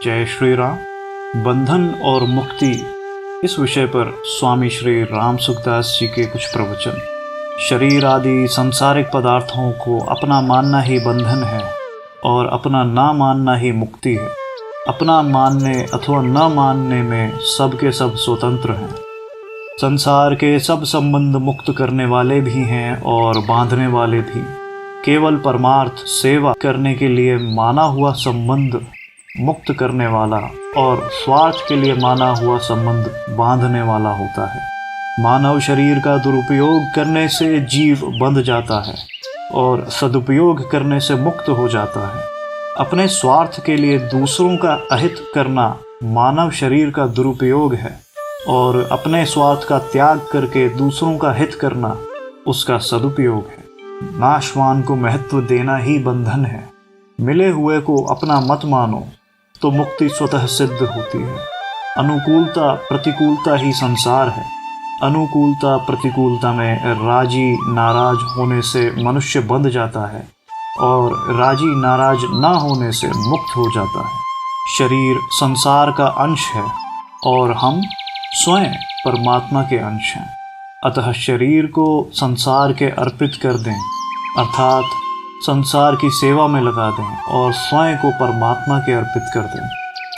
जय श्री राम। बंधन और मुक्ति इस विषय पर स्वामी श्री राम सुखदास जी के कुछ प्रवचन। शरीर आदि सांसारिक पदार्थों को अपना मानना ही बंधन है और अपना ना मानना ही मुक्ति है। अपना मानने अथवा न मानने में सब के सब स्वतंत्र हैं। संसार के सब संबंध मुक्त करने वाले भी हैं और बांधने वाले भी। केवल परमार्थ सेवा करने के लिए माना हुआ संबंध मुक्त करने वाला और स्वार्थ के लिए माना हुआ संबंध बांधने वाला होता है। मानव शरीर का दुरुपयोग करने से जीव बंध जाता है और सदुपयोग करने से मुक्त हो जाता है। अपने स्वार्थ के लिए दूसरों का अहित करना मानव शरीर का दुरुपयोग है और अपने स्वार्थ का त्याग करके दूसरों का हित करना उसका सदुपयोग है। नाशवान को महत्व देना ही बंधन है। मिले हुए को अपना मत मानो तो मुक्ति स्वतः सिद्ध होती है। अनुकूलता प्रतिकूलता ही संसार है। अनुकूलता प्रतिकूलता में राजी नाराज होने से मनुष्य बंध जाता है और राजी नाराज ना होने से मुक्त हो जाता है। शरीर संसार का अंश है और हम स्वयं परमात्मा के अंश हैं। अतः शरीर को संसार के अर्पित कर दें, अर्थात संसार की सेवा में लगा दें और स्वयं को परमात्मा के अर्पित कर दें,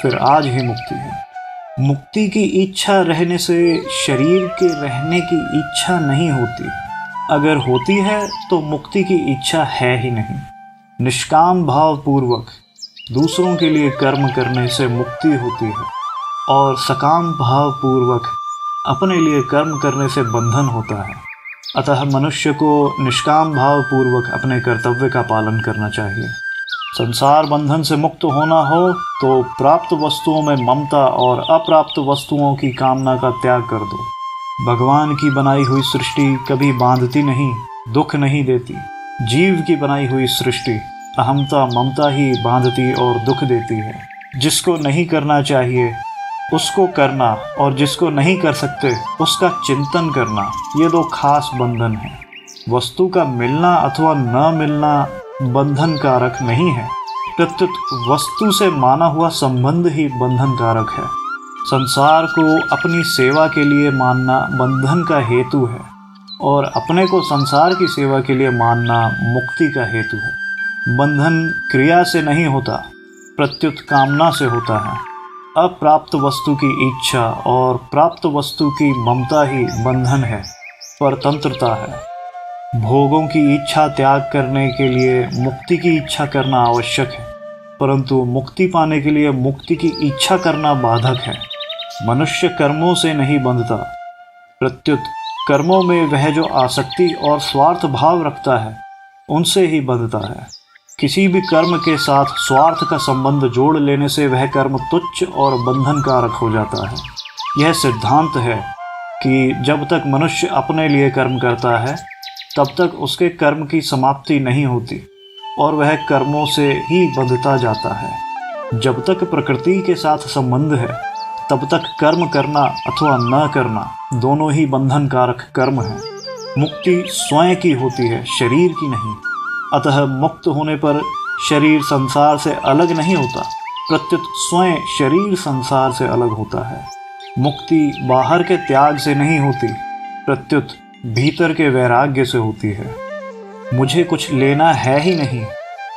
फिर आज ही मुक्ति है। मुक्ति की इच्छा रहने से शरीर के रहने की इच्छा नहीं होती। अगर होती है तो मुक्ति की इच्छा है ही नहीं। निष्काम भाव पूर्वक दूसरों के लिए कर्म करने से मुक्ति होती है और सकाम भाव पूर्वक अपने लिए कर्म करने से बंधन होता है। अतः मनुष्य को निष्काम भाव पूर्वक अपने कर्तव्य का पालन करना चाहिए। संसार बंधन से मुक्त होना हो तो प्राप्त वस्तुओं में ममता और अप्राप्त वस्तुओं की कामना का त्याग कर दो। भगवान की बनाई हुई सृष्टि कभी बांधती नहीं, दुख नहीं देती। जीव की बनाई हुई सृष्टि अहमता ममता ही बांधती और दुख देती है। जिसको नहीं करना चाहिए उसको करना और जिसको नहीं कर सकते उसका चिंतन करना, ये दो खास बंधन हैं। वस्तु का मिलना अथवा न मिलना बंधन कारक नहीं है, प्रत्युत वस्तु से माना हुआ संबंध ही बंधन कारक है। संसार को अपनी सेवा के लिए मानना बंधन का हेतु है और अपने को संसार की सेवा के लिए मानना मुक्ति का हेतु है। बंधन क्रिया से नहीं होता, प्रत्युत कामना से होता है। अप्राप्त वस्तु की इच्छा और प्राप्त वस्तु की ममता ही बंधन है, परतंत्रता है। भोगों की इच्छा त्याग करने के लिए मुक्ति की इच्छा करना आवश्यक है, परंतु मुक्ति पाने के लिए मुक्ति की इच्छा करना बाधक है। मनुष्य कर्मों से नहीं बंधता, प्रत्युत कर्मों में वह जो आसक्ति और स्वार्थ भाव रखता है उनसे ही बंधता है। किसी भी कर्म के साथ स्वार्थ का संबंध जोड़ लेने से वह कर्म तुच्छ और बंधन कारक हो जाता है। यह सिद्धांत है कि जब तक मनुष्य अपने लिए कर्म करता है तब तक उसके कर्म की समाप्ति नहीं होती और वह कर्मों से ही बंधता जाता है। जब तक प्रकृति के साथ संबंध है तब तक कर्म करना अथवा न करना दोनों ही बंधन कारक कर्म हैं। मुक्ति स्वयं की होती है, शरीर की नहीं। अतः मुक्त होने पर शरीर संसार से अलग नहीं होता, प्रत्युत स्वयं शरीर संसार से अलग होता है। मुक्ति बाहर के त्याग से नहीं होती, प्रत्युत भीतर के वैराग्य से होती है। मुझे कुछ लेना है ही नहीं,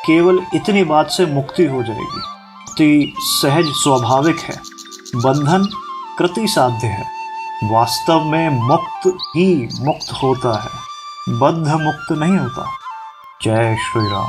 केवल इतनी बात से मुक्ति हो जाएगी। मुक्ति सहज स्वाभाविक है, बंधन कृति साध्य है। वास्तव में मुक्त ही मुक्त होता है, बद्ध मुक्त नहीं होता। जय श्री राम।